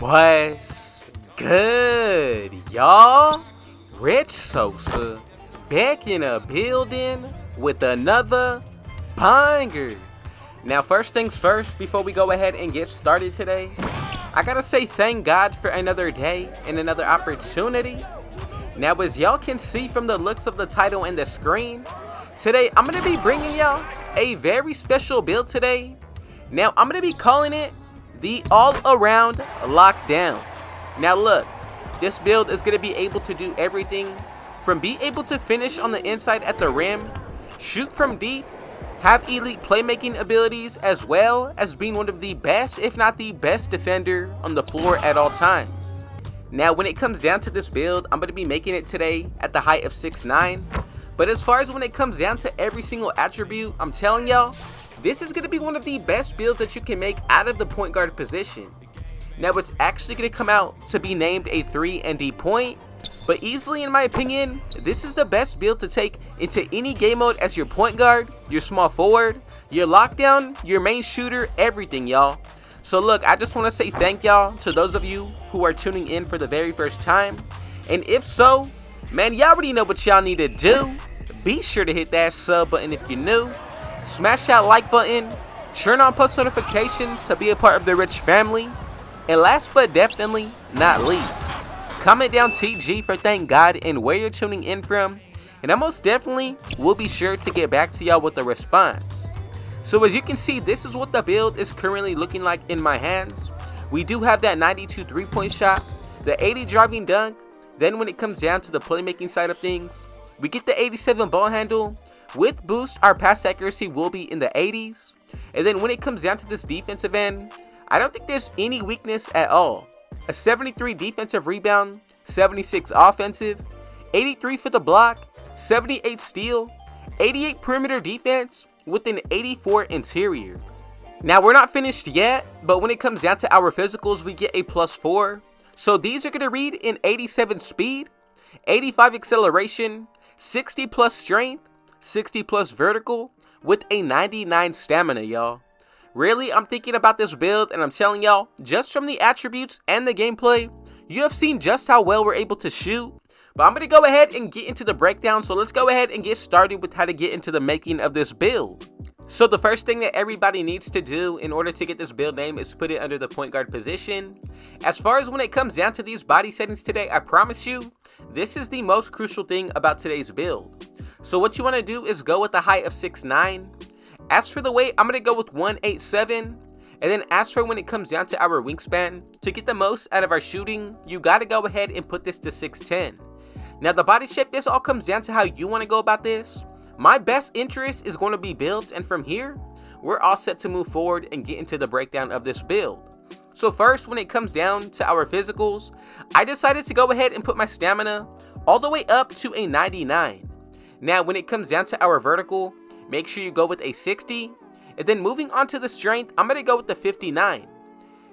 What's good, y'all? Rich Sosa back in a building with another banger. Now, first things first, before we go ahead and get started today, I gotta say thank God for another day and another opportunity. Now, as y'all can see from the looks of the title and the screen, today I'm gonna be bringing y'all a very special build today. Now, I'm gonna be calling it the all-around lockdown. Now look, this build is going to be able to do everything from be able to finish on the inside at the rim, shoot from deep, have elite playmaking abilities, as well as being one of the best, if not the best defender on the floor at all times. Now when it comes down to this build, I'm going to be making it today at the height of 6'9", but as far as when it comes down to every single attribute, I'm telling y'all, this is going to be one of the best builds that you can make out of the point guard position. Now it's actually going to come out to be named a 3-and-D point, but easily in my opinion, this is the best build to take into any game mode as your point guard, your small forward, your lockdown, your main shooter, everything, y'all. So look, I just want to say thank y'all to those of you who are tuning in for the very first time. And if so, man, y'all already know what y'all need to do. Be sure to hit that sub button if you're new. Smash that like button, turn on post notifications to be a part of the Rich family, and last but definitely not least, comment down TG for thank God and where you're tuning in from, and I most definitely will be sure to get back to y'all with a response. So as you can see, this is what the build is currently looking like in my hands. We do have that 92 3-point shot, the 80 driving dunk, then when it comes down to the playmaking side of things, we get the 87 ball handle. With boost, our pass accuracy will be in the 80s. And then when it comes down to this defensive end, I don't think there's any weakness at all. A 73 defensive rebound, 76 offensive, 83 for the block, 78 steal, 88 perimeter defense with an 84 interior. Now we're not finished yet, but when it comes down to our physicals, we get a +4. So these are going to read in 87 speed, 85 acceleration, 60 plus strength, 60 plus vertical, with a 99 stamina, y'all. Really, I'm thinking about this build and I'm telling y'all, just from the attributes and the gameplay, you have seen just how well we're able to shoot. But I'm going to go ahead and get into the breakdown, so let's go ahead and get started with how to get into the making of this build. So the first thing that everybody needs to do in order to get this build name is put it under the point guard position. As far as when it comes down to these body settings today, I promise you, this is the most crucial thing about today's build. So what you want to do is go with a height of 6'9". As for the weight, I'm going to go with 187. And then as for when it comes down to our wingspan, to get the most out of our shooting, you got to go ahead and put this to 6'10". Now the body shape, this all comes down to how you want to go about this. My best interest is going to be builds, and from here, we're all set to move forward and get into the breakdown of this build. So first, when it comes down to our physicals, I decided to go ahead and put my stamina all the way up to a 99. Now when it comes down to our vertical, make sure you go with a 60, and then moving on to the strength, I'm going to go with the 59.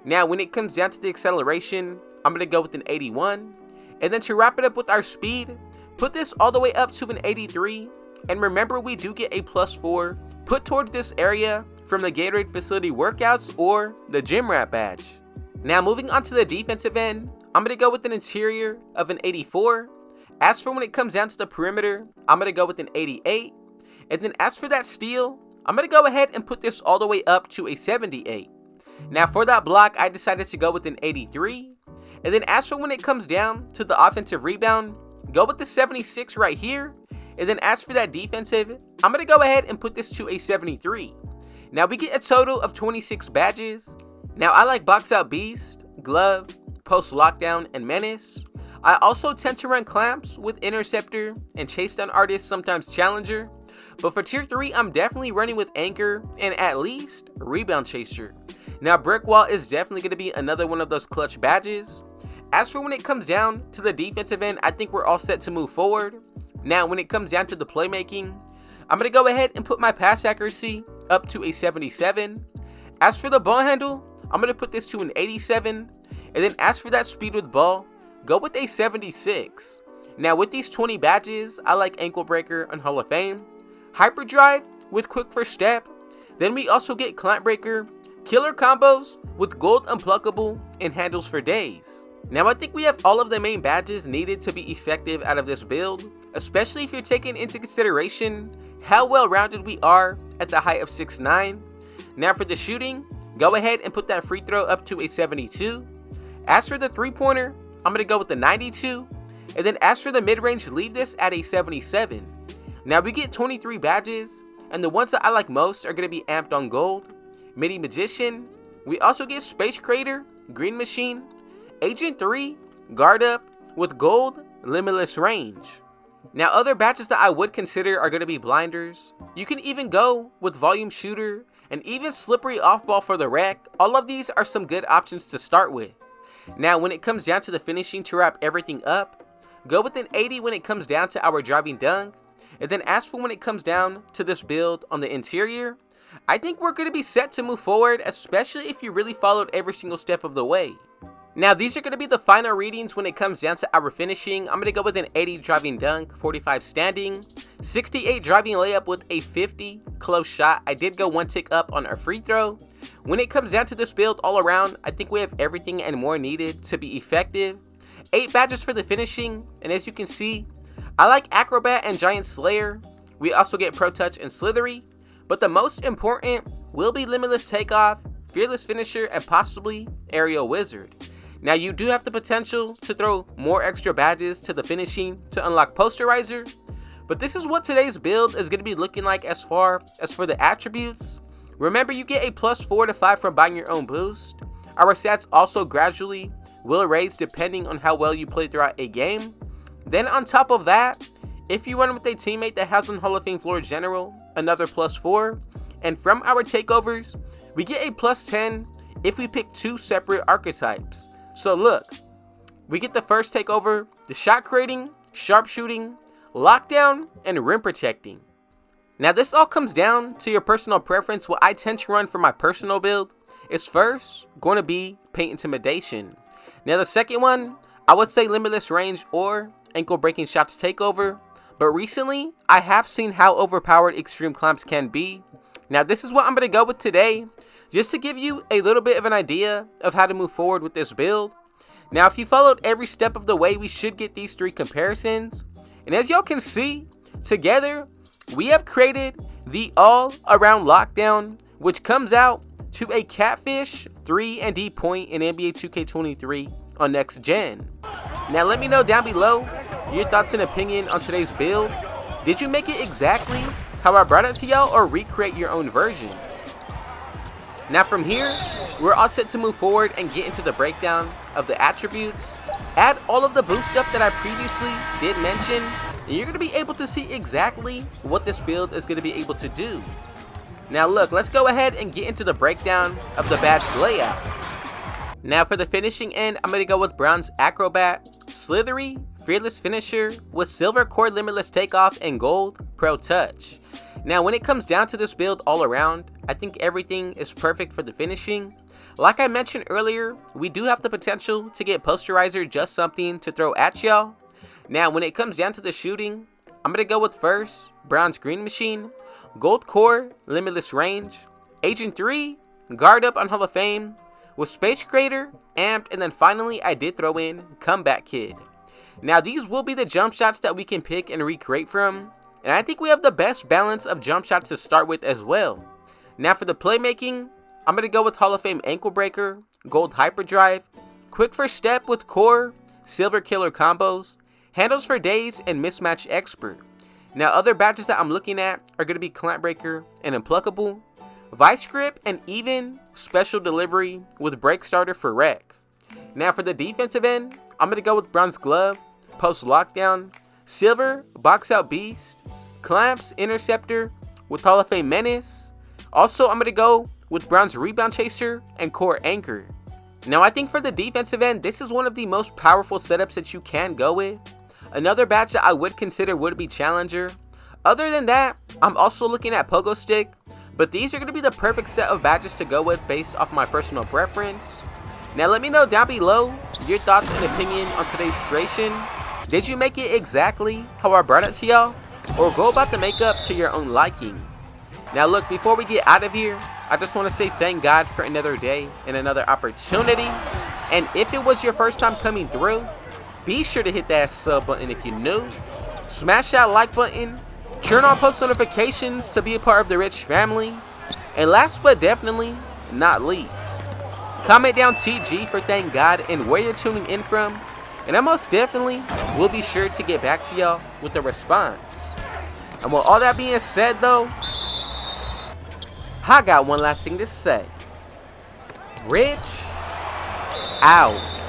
Now when it comes down to the acceleration, I'm going to go with an 81, and then to wrap it up with our speed, put this all the way up to an 83, and remember we do get a +4 put towards this area from the Gatorade facility workouts or the gym rat badge. Now moving on to the defensive end, I'm going to go with an interior of an 84. As for when it comes down to the perimeter, I'm going to go with an 88. And then as for that steal, I'm going to go ahead and put this all the way up to a 78. Now for that block, I decided to go with an 83. And then as for when it comes down to the offensive rebound, go with the 76 right here. And then as for that defensive, I'm going to go ahead and put this to a 73. Now we get a total of 26 badges. Now I like box out beast, glove, post lockdown, and menace. I also tend to run clamps with interceptor and chase down artist, sometimes challenger. But for tier 3, I'm definitely running with anchor and at least rebound chaser. Now brick wall is definitely going to be another one of those clutch badges. As for when it comes down to the defensive end, I think we're all set to move forward. Now when it comes down to the playmaking, I'm going to go ahead and put my pass accuracy up to a 77. As for the ball handle, I'm going to put this to an 87. And then as for that speed with ball, go with a 76. Now with these 20 badges, I like ankle breaker and Hall of Fame, hyperdrive with quick first step. Then we also get clamp breaker, killer combos with gold unpluckable and handles for days. Now I think we have all of the main badges needed to be effective out of this build, especially if you're taking into consideration how well rounded we are at the height of 6'9". Now for the shooting, go ahead and put that free throw up to a 72. As for the 3-pointer, I'm going to go with the 92. And then as for the mid-range, leave this at a 77. Now we get 23 badges, and the ones that I like most are going to be amped on gold, Midi Magician. We also get Space Crater, Green Machine, Agent 3, Guard Up with gold, Limitless Range. Now other badges that I would consider are going to be Blinders. You can even go with Volume Shooter and even Slippery Off Ball for the wreck. All of these are some good options to start with. Now when it comes down to the finishing to wrap everything up, go with an 80 when it comes down to our driving dunk. And then as for when it comes down to this build on the interior, I think we're going to be set to move forward, especially if you really followed every single step of the way. Now these are going to be the final readings when it comes down to our finishing. I'm going to go with an 80 driving dunk, 45 standing, 68 driving layup with a 50 close shot. I did go one tick up on our free throw. When it comes down to this build all around, I think we have everything and more needed to be effective. 8 badges for the finishing, and as you can see, I like Acrobat and Giant Slayer. We also get Pro Touch and Slithery, but the most important will be Limitless Takeoff, Fearless Finisher, and possibly Aerial Wizard. Now you do have the potential to throw more extra badges to the finishing to unlock Posterizer, but this is what today's build is going to be looking like as far as for the attributes. Remember, you get a +4 to 5 from buying your own boost. Our stats also gradually will raise depending on how well you play throughout a game. Then on top of that, if you run with a teammate that has on Hall of Fame Floor General, another +4. And from our takeovers, we get a +10 if we pick 2 separate archetypes. So look, we get the first takeover, the shot creating, sharpshooting, lockdown, and rim protecting. Now this all comes down to your personal preference. What I tend to run for my personal build is first going to be Paint Intimidation. Now the second one, I would say Limitless Range or Ankle Breaking Shots Takeover. But recently, I have seen how overpowered Extreme Clamps can be. Now this is what I'm going to go with today, just to give you a little bit of an idea of how to move forward with this build. Now if you followed every step of the way, we should get these 3 comparisons. And as y'all can see, together, we have created the all-around lockdown, which comes out to a Catfish 3-and-D point in NBA 2K23 on next gen. Now let me know down below your thoughts and opinion on today's build. Did you make it exactly how I brought it to y'all, or recreate your own version? Now from here, we're all set to move forward and get into the breakdown of the attributes. Add all of the boost stuff that I previously did mention, and you're going to be able to see exactly what this build is going to be able to do. Now look, let's go ahead and get into the breakdown of the badge layout. Now for the finishing end, I'm going to go with Bronze Acrobat, Slithery, Fearless Finisher with Silver Core Limitless Takeoff, and Gold Pro Touch. Now when it comes down to this build all around, I think everything is perfect for the finishing. Like I mentioned earlier, we do have the potential to get Posterizer, just something to throw at y'all. Now when it comes down to the shooting, I'm going to go with first Bronze Green Machine, Gold Core Limitless Range, Agent 3, Guard Up on Hall of Fame with Space Crater, Amped, and then finally I did throw in Comeback Kid. Now these will be the jump shots that we can pick and recreate from, and I think we have the best balance of jump shots to start with as well. Now for the playmaking, I'm going to go with Hall of Fame Ankle Breaker, Gold Hyperdrive, Quick First Step with Core, Silver Killer Combos, Handles for Days, and Mismatch Expert. Now other badges that I'm looking at are going to be Clamp Breaker and Unpluckable, Vice Grip, and even Special Delivery with Break Starter for Wreck. Now for the defensive end, I'm going to go with Bronze Glove, Post Lockdown, Silver Box Out Beast, Clamps Interceptor with Hall of Fame Menace. Also, I'm going to go with Bronze Rebound Chaser and Core Anchor. Now I think for the defensive end, this is one of the most powerful setups that you can go with. Another badge that I would consider would be Challenger. Other than that, I'm also looking at Pogo Stick, but these are going to be the perfect set of badges to go with based off my personal preference. Now let me know down below your thoughts and opinion on today's creation. Did you make it exactly how I brought it to y'all, or go about the makeup to your own liking? Now look, before we get out of here, I just want to say thank God for another day and another opportunity. And if it was your first time coming through, be sure to hit that sub button if you're new. Smash that like button. Turn on post notifications to be a part of the Rich family. And last but definitely not least, comment down TG for thank God and where you're tuning in from. And I most definitely will be sure to get back to y'all with a response. And with all that being said though, I got one last thing to say. Rich out.